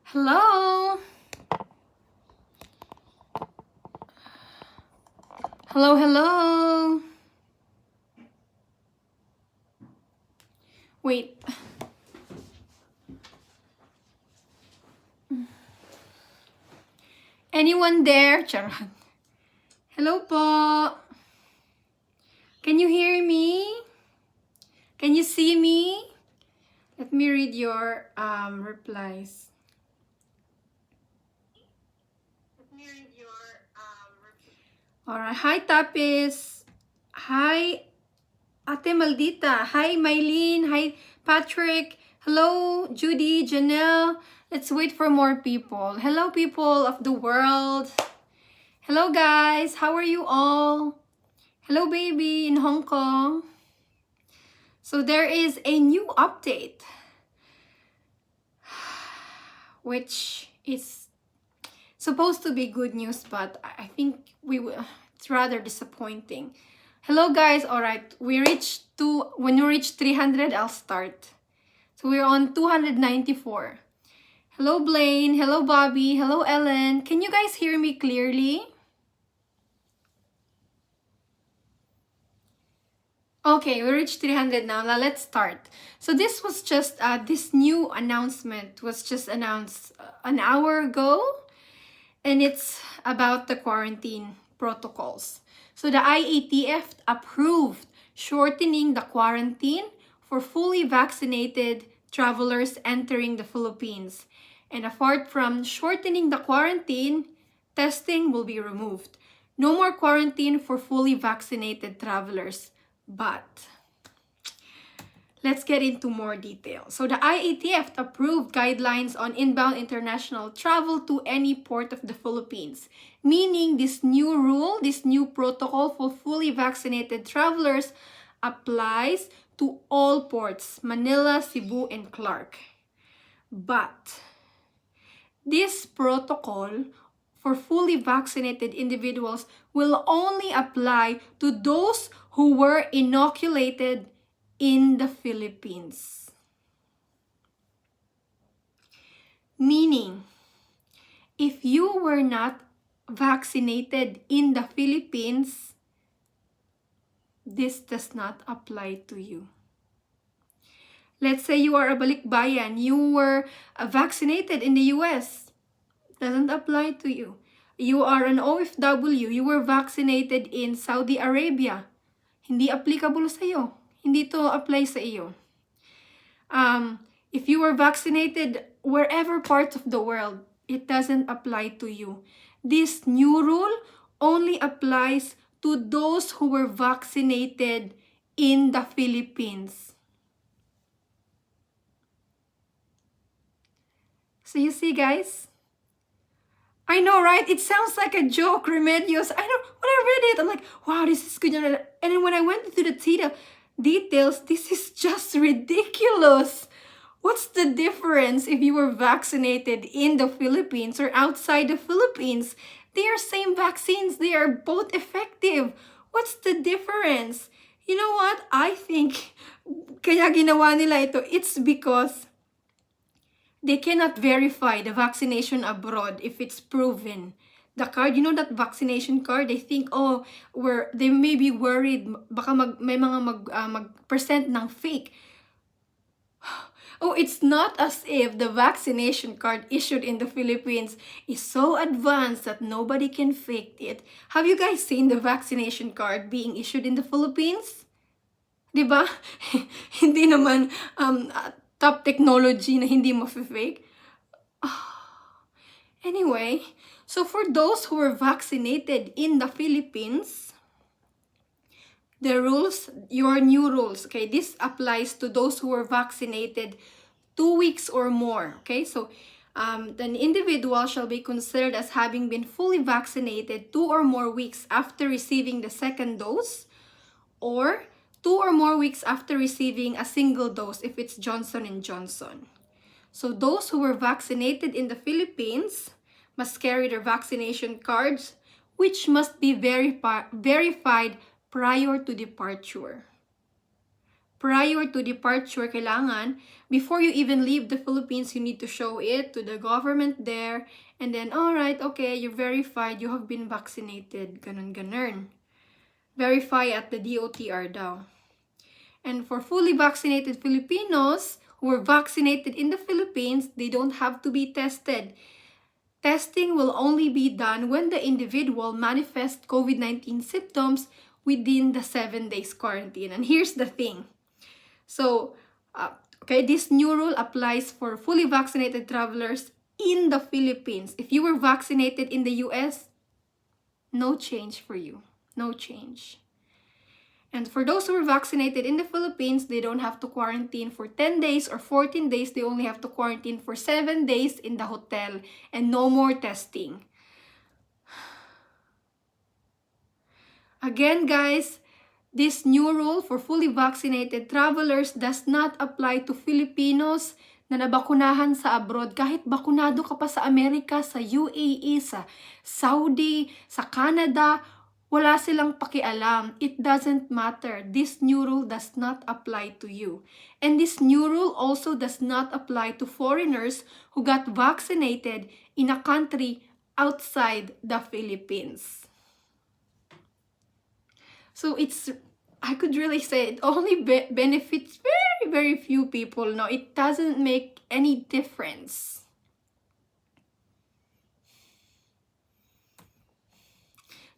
Hello? Hello, hello? Wait. Anyone there? Charot. Hello po. Can you hear me? Can you see me? Let me read your replies. Alright. Hi, Tapis. Hi, Ate Maldita. Hi, Mylene. Hi, Patrick. Hello, Judy, Janelle. Let's wait for more people. Hello, people of the world. Hello, guys. How are you all? Hello, baby in Hong Kong. So there is a new update, which is supposed to be good news, but I think it's rather disappointing. Hello, guys. All right, when we reach 300, I'll start. So we're on 294. Hello, Blaine. Hello, Bobby. Hello, Ellen. Can you guys hear me clearly? Okay, we reached 300 now. Now let's start. So this was just, this new announcement was just announced an hour ago. And it's about the quarantine protocols. So the IATF approved shortening the quarantine for fully vaccinated travelers entering the Philippines. And apart from shortening the quarantine, testing will be removed. No more quarantine for fully vaccinated travelers. But let's get into more detail. So the IATF approved guidelines on inbound international travel to any port of the Philippines, meaning this new rule, this new protocol for fully vaccinated travelers applies to all ports, Manila, Cebu, and Clark. But this protocol for fully vaccinated individuals will only apply to those who were inoculated in the Philippines. Meaning, if you were not vaccinated in the Philippines, this does not apply to you. Let's say you are a balikbayan, you were vaccinated in the US, doesn't apply to you. You are an OFW, you were vaccinated in Saudi Arabia, hindi applicable sa iyo. Hindi to apply sa iyo. If you were vaccinated wherever parts of the world, it doesn't apply to you. This new rule only applies to those who were vaccinated in the Philippines. So you see, guys? I know, right? It sounds like a joke, Remedios. I know, when I read it, I'm like, wow, this is good. And then when I went into the details, this is just ridiculous. What's the difference if you were vaccinated in the Philippines or outside the Philippines? They are same vaccines. They are both effective. What's the difference? You know what? I think kaya ginawa nila ito, it's because they cannot verify the vaccination abroad if it's proven. The card, you know that vaccination card, they think, oh, they may be worried, baka may mga mag-present ng fake. Oh, it's not as if the vaccination card issued in the Philippines is so advanced that nobody can fake it. Have you guys seen the vaccination card being issued in the Philippines? Diba? Hindi naman top technology na hindi ma-fake. Anyway, so for those who were vaccinated in the Philippines, the rules, your new rules, okay, this applies to those who were vaccinated 2 weeks or more, okay? So an individual shall be considered as having been fully vaccinated 2 or more weeks after receiving the second dose, or 2 or more weeks after receiving a single dose if it's Johnson & Johnson. So those who were vaccinated in the Philippines must carry their vaccination cards, which must be verified prior to departure. prior to departure, kailangan, before you even leave the Philippines, you need to show it to the government there. And then, alright, okay, you're verified, you have been vaccinated. Ganun. Verify at the DOTR daw. And for fully vaccinated Filipinos who were vaccinated in the Philippines, they don't have to be tested. Testing will only be done when the individual manifests COVID-19 symptoms within the 7 days quarantine. And here's the thing. So, okay, this new rule applies for fully vaccinated travelers in the Philippines. If you were vaccinated in the US, no change for you. No change. And for those who were vaccinated in the Philippines, they don't have to quarantine for 10 days or 14 days. They only have to quarantine for 7 days in the hotel and no more testing. Again, guys, this new rule for fully vaccinated travelers does not apply to Filipinos na nabakunahan sa abroad. Kahit bakunado ka pa sa Amerika, sa UAE, sa Saudi, sa Canada, wala silang pakialam. It doesn't matter. This new rule does not apply to you. And this new rule also does not apply to foreigners who got vaccinated in a country outside the Philippines. So I could really say it only benefits very, very few people. No, it doesn't make any difference.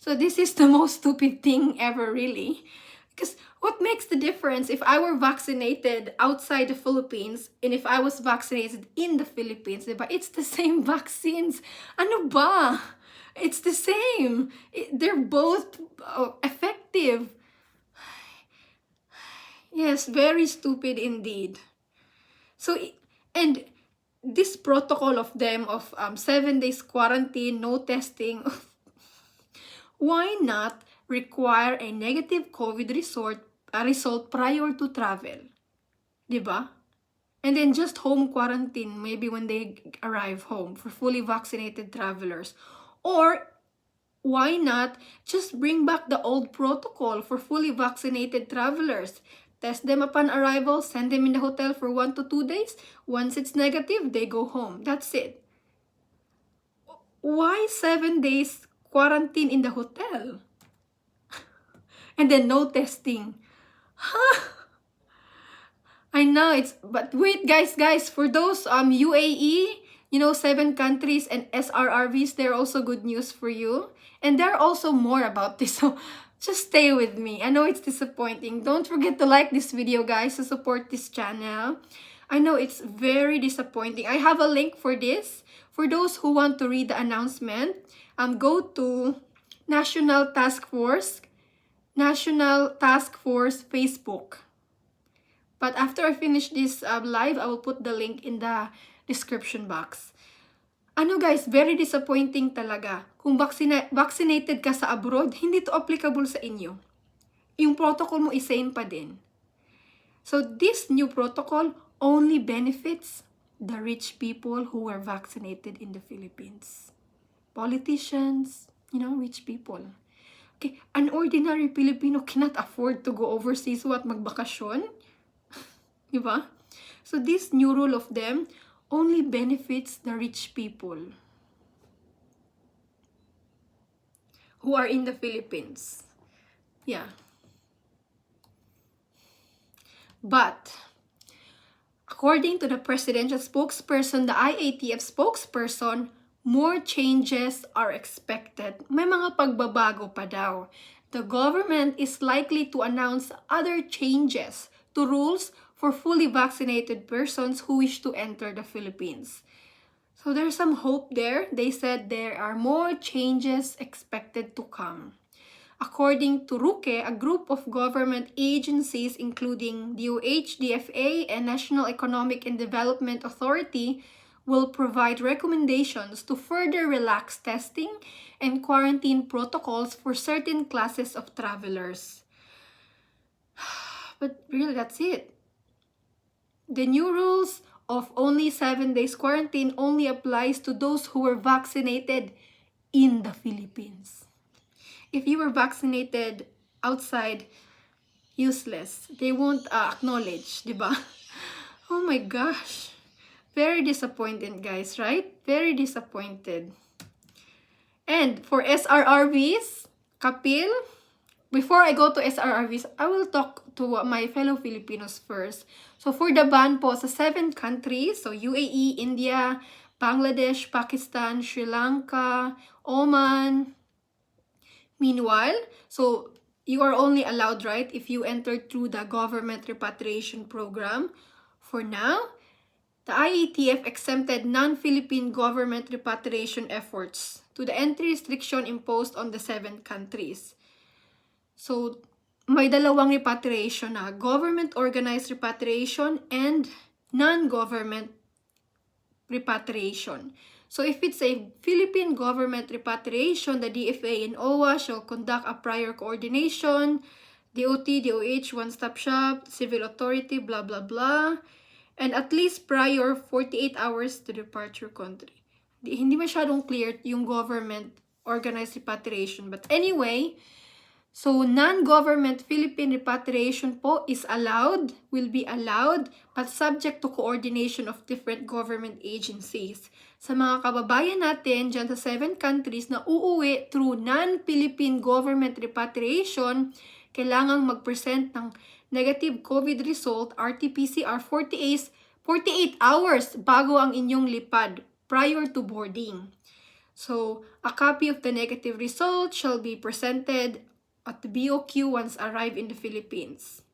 So this is the most stupid thing ever, really. Because what makes the difference if I were vaccinated outside the Philippines and if I was vaccinated in the Philippines, diba? It's the same vaccines. Ano ba? It's the same. They're both effective. Yes, very stupid indeed. So, and this protocol of them of 7 days quarantine, no testing, why not require a negative COVID result prior to travel? Diba? And then just home quarantine, maybe when they arrive home for fully vaccinated travelers. Or why not just bring back the old protocol for fully vaccinated travelers? Test them upon arrival, send them in the hotel for 1 to 2 days. Once it's negative, they go home. That's it. Why 7 days quarantine in the hotel? And then no testing. Huh? I know but wait, guys, for those UAE, 7 countries and SRRVs, they're also good news for you. And there are also more about this, so just stay with me. I know it's disappointing. Don't forget to like this video, guys, to support this channel. I know it's very disappointing. I have a link for this. For those who want to read the announcement, go to National Task Force Facebook. But after I finish this live, I will put the link in the description box. Ano guys, very disappointing talaga. Kung vaccinated ka sa abroad, hindi to applicable sa inyo. Yung protocol mo is same pa din. So this new protocol only benefits the rich people who were vaccinated in the Philippines. Politicians, rich people. Okay, an ordinary Filipino cannot afford to go overseas magbakasyon. Diba? So this new rule of them only benefits the rich people who are in the Philippines. Yeah. But according to the presidential spokesperson, the IATF spokesperson, more changes are expected. May mga pagbabago pa daw. The government is likely to announce other changes to rules for fully vaccinated persons who wish to enter the Philippines. So there's some hope there. They said there are more changes expected to come. According to RUCE, a group of government agencies including DOH, DFA, and National Economic and Development Authority will provide recommendations to further relax testing and quarantine protocols for certain classes of travelers. But really, that's it. The new rules of only 7 days quarantine only applies to those who were vaccinated in the Philippines. If you were vaccinated outside, useless. They won't acknowledge, diba? Oh my gosh. Very disappointed, guys, right? Very disappointed. And for SRRVs, Kapil, before I go to SRRVs, I will talk to my fellow Filipinos first. So for the ban po sa 7 countries, so UAE, India, Bangladesh, Pakistan, Sri Lanka, Oman. Meanwhile, so you are only allowed, right, if you entered through the government repatriation program. For now, the IATF exempted non-Philippine government repatriation efforts to the entry restriction imposed on the 7 countries. So, may dalawang repatriation na, government-organized repatriation and non-government repatriation. So, if it's a Philippine government repatriation, the DFA and OWWA shall conduct a prior coordination, DOT, DOH, one-stop shop, civil authority, blah, blah, blah, and at least prior 48 hours to departure country. Hindi masyadong clear yung government organized repatriation. But anyway, so non-government Philippine repatriation po is allowed, will be allowed, but subject to coordination of different government agencies. Sa mga kababayan natin dyan sa 7 countries na uuwi through non-Philippine government repatriation, kailangang mag-present ng negative COVID result, RT-PCR, 48 hours bago ang inyong lipad prior to boarding. So, a copy of the negative result shall be presented at the BOQ once arrive in the Philippines.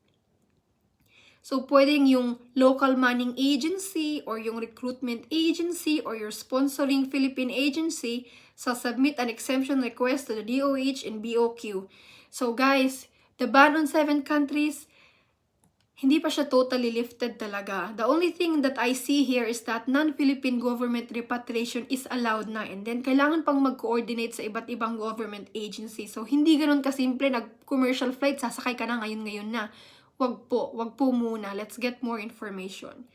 So, pwedeng yung local manning agency or yung recruitment agency or your sponsoring Philippine agency submit an exemption request to the DOH and BOQ. So, guys, the ban on 7 countries, hindi pa siya totally lifted talaga. The only thing that I see here is that non-Philippine government repatriation is allowed na. And then, kailangan pang mag-coordinate sa iba't ibang government agency. So, hindi ganun kasimple, nag-commercial flight, sasakay ka na ngayon na. Wag po muna. Let's get more information.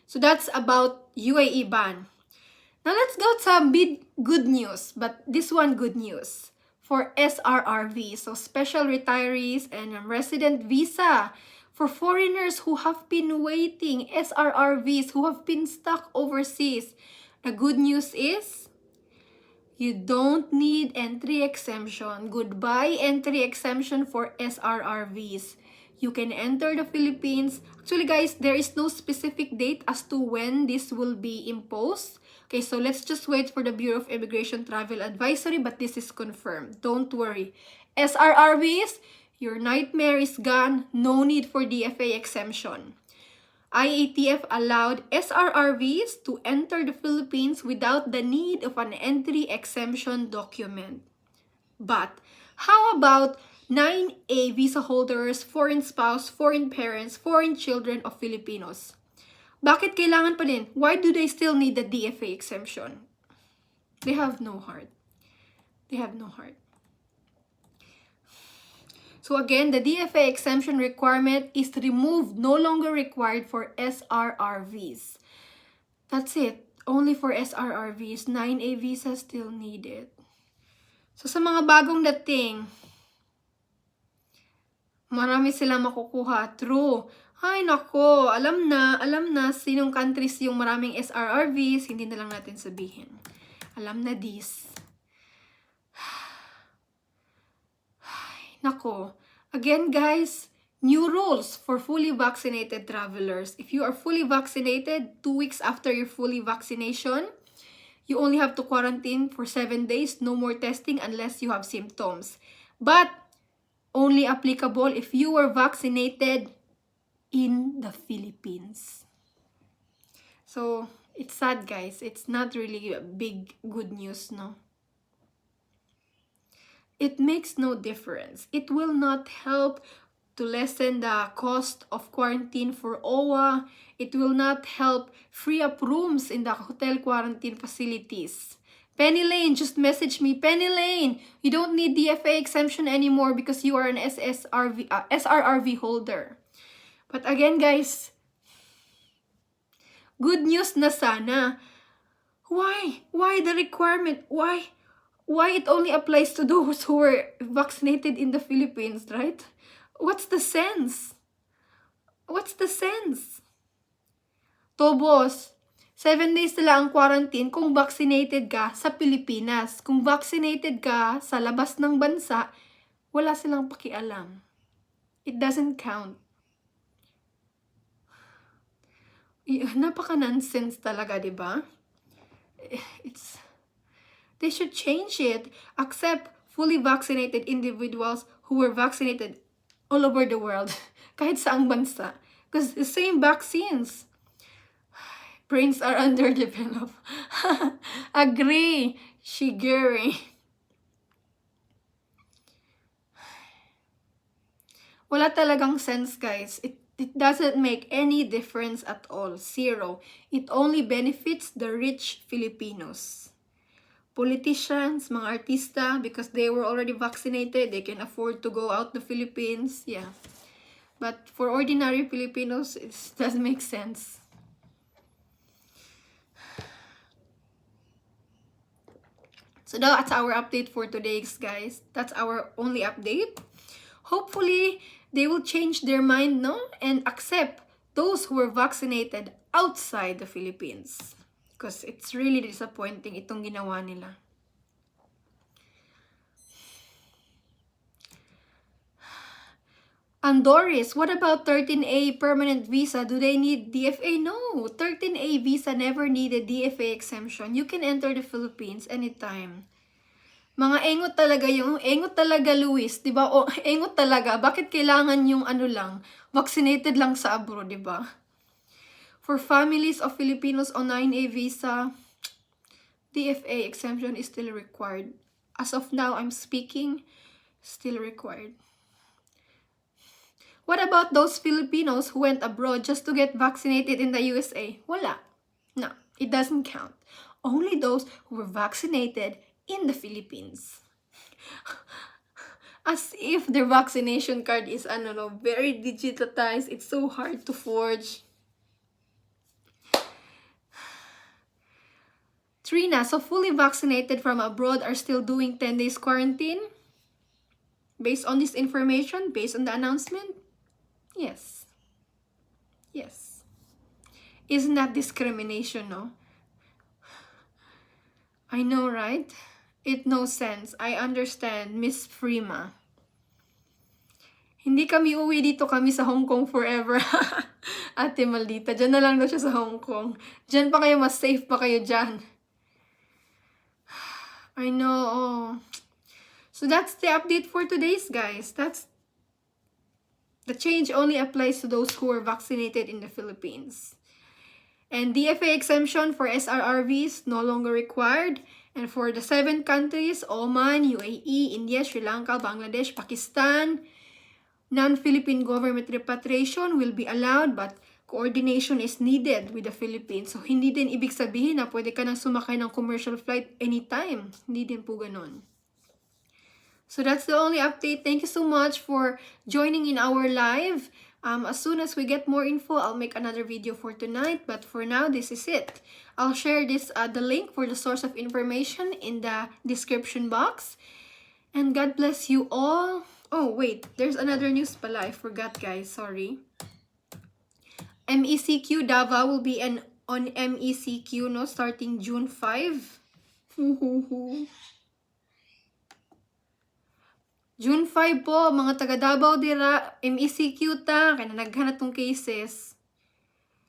So, that's about UAE ban. Now, let's go to big good news. But this one, good news. For SRRV, so Special Retirees and Resident Visa, for foreigners who have been waiting, SRRVs who have been stuck overseas. The good news is, you don't need entry exemption. Goodbye entry exemption for SRRVs. You can enter the Philippines. Actually, guys, there is no specific date as to when this will be imposed. Okay, so let's just wait for the Bureau of Immigration Travel Advisory, but this is confirmed. Don't worry. SRRVs, your nightmare is gone. No need for DFA exemption. IATF allowed SRRVs to enter the Philippines without the need of an entry exemption document. But how about 9A visa holders, foreign spouse, foreign parents, foreign children of Filipinos? Bakit kailangan pa din? Why do they still need the DFA exemption? They have no heart. They have no heart. So again, the DFA exemption requirement is removed, no longer required for SRRVs. That's it. Only for SRRVs. 9A visa still needed. So sa mga bagong dating, marami silang makukuha. True. Ay nako, alam na sinong countries yung maraming SRRVs, hindi na lang natin sabihin. Alam na this. Nako. Again, guys, new rules for fully vaccinated travelers. If you are fully vaccinated, 2 weeks after your fully vaccination, you only have to quarantine for 7 days. No more testing unless you have symptoms. But, only applicable if you were vaccinated in the Philippines. So, it's sad, guys. It's not really a big good news, no? It makes no difference. It will not help to lessen the cost of quarantine for OWWA. It will not help free up rooms in the hotel quarantine facilities. Penny Lane just messaged me, Penny Lane, you don't need DFA exemption anymore because you are an SRRV holder. But again, guys, good news na sana. Why? Why the requirement? Why it only applies to those who were vaccinated in the Philippines, right? What's the sense? What's the sense? Tobos, 7 days na lang ang quarantine kung vaccinated ka sa Pilipinas. Kung vaccinated ka sa labas ng bansa, wala silang pakialam. It doesn't count. Napaka-nonsense talaga, di ba? They should change it. Accept fully vaccinated individuals who were vaccinated all over the world, kahit saang bansa. Because the same vaccines. Brains are underdeveloped. Agree, Shigeri. Wala talagang sense, guys. It doesn't make any difference at all. Zero. It only benefits the rich Filipinos. Politicians, mga artista, because they were already vaccinated, they can afford to go out the Philippines. Yeah. But for ordinary Filipinos, it doesn't make sense. So that's our update for today, guys. That's our only update. Hopefully, they will change their mind, no? And accept those who were vaccinated outside the Philippines. Because it's really disappointing itong ginawa nila. Andoris, what about 13A permanent visa? Do they need DFA? No, 13A visa never needed DFA exemption. You can enter the Philippines anytime. Mga engot talaga, Luis, di ba? O, engot talaga. Bakit kailangan yung vaccinated lang sa abroad, di ba? For families of Filipinos on 9A visa, DFA exemption is still required. As of now, I'm speaking, still required. What about those Filipinos who went abroad just to get vaccinated in the USA? Wala. No, it doesn't count. Only those who were vaccinated in the Philippines. As if their vaccination card is, very digitized. It's so hard to forge. Trina, so fully vaccinated from abroad are still doing 10 days quarantine? Based on this information, based on the announcement? Yes. Yes. Isn't that discrimination, no? I know, right? It no sense. I understand, Miss Frima. Hindi kami uwi dito, kami sa Hong Kong forever. Ate maldita, dyan na lang daw siya sa Hong Kong. Dyan pa kayo, mas safe pa kayo dyan. I know. So that's the update for today's, guys. The change only applies to those who are vaccinated in the Philippines. And DFA exemption for SRRVs no longer required. And for the 7 countries, Oman, UAE, India, Sri Lanka, Bangladesh, Pakistan, non-Philippine government repatriation will be allowed, but coordination is needed with the Philippines. So, hindi din ibig sabihin na pwede ka nang sumakay ng commercial flight anytime. Hindi din po ganun. So that's the only update. Thank you so much for joining in our live. As soon as we get more info, I'll make another video for tonight. But for now, this is it. I'll share the link for the source of information in the description box. And God bless you all. Oh, wait. There's another news pala. I forgot, guys. Sorry. MECQ Davao will be on MECQ, no? Starting June 5. June 5 po, mga taga Davao dira, MECQ ta, kaya naghanap tong cases.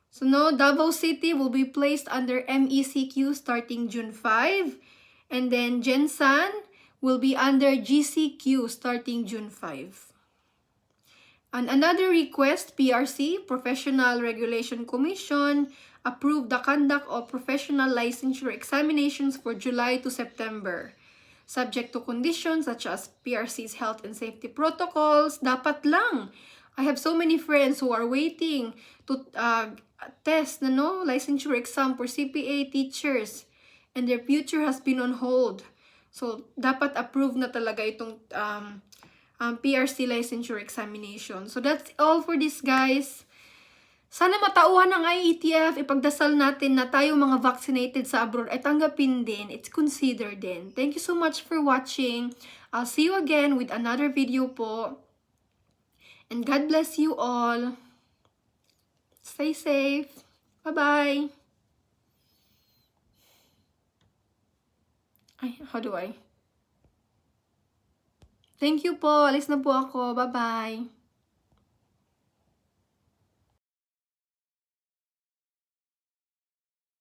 So no, Davao City will be placed under MECQ starting June 5. And then Jensan will be under GCQ starting June 5. And another request, PRC, Professional Regulation Commission, approved the conduct of professional licensure examinations for July to September. Subject to conditions such as PRC's health and safety protocols. Dapat lang. I have so many friends who are waiting to test licensure exam for CPA teachers. And their future has been on hold. So, dapat approve na talaga itong PRC licensure examination. So, that's all for this, guys. Sana matauhan ng IETF, ipagdasal natin na tayo mga vaccinated sa abroad ay tanggapin din, it's considered din. Thank you so much for watching. I'll see you again with another video po. And God bless you all. Stay safe. Bye-bye. Ay, how do I? Thank you po. Alis na po ako. Bye-bye.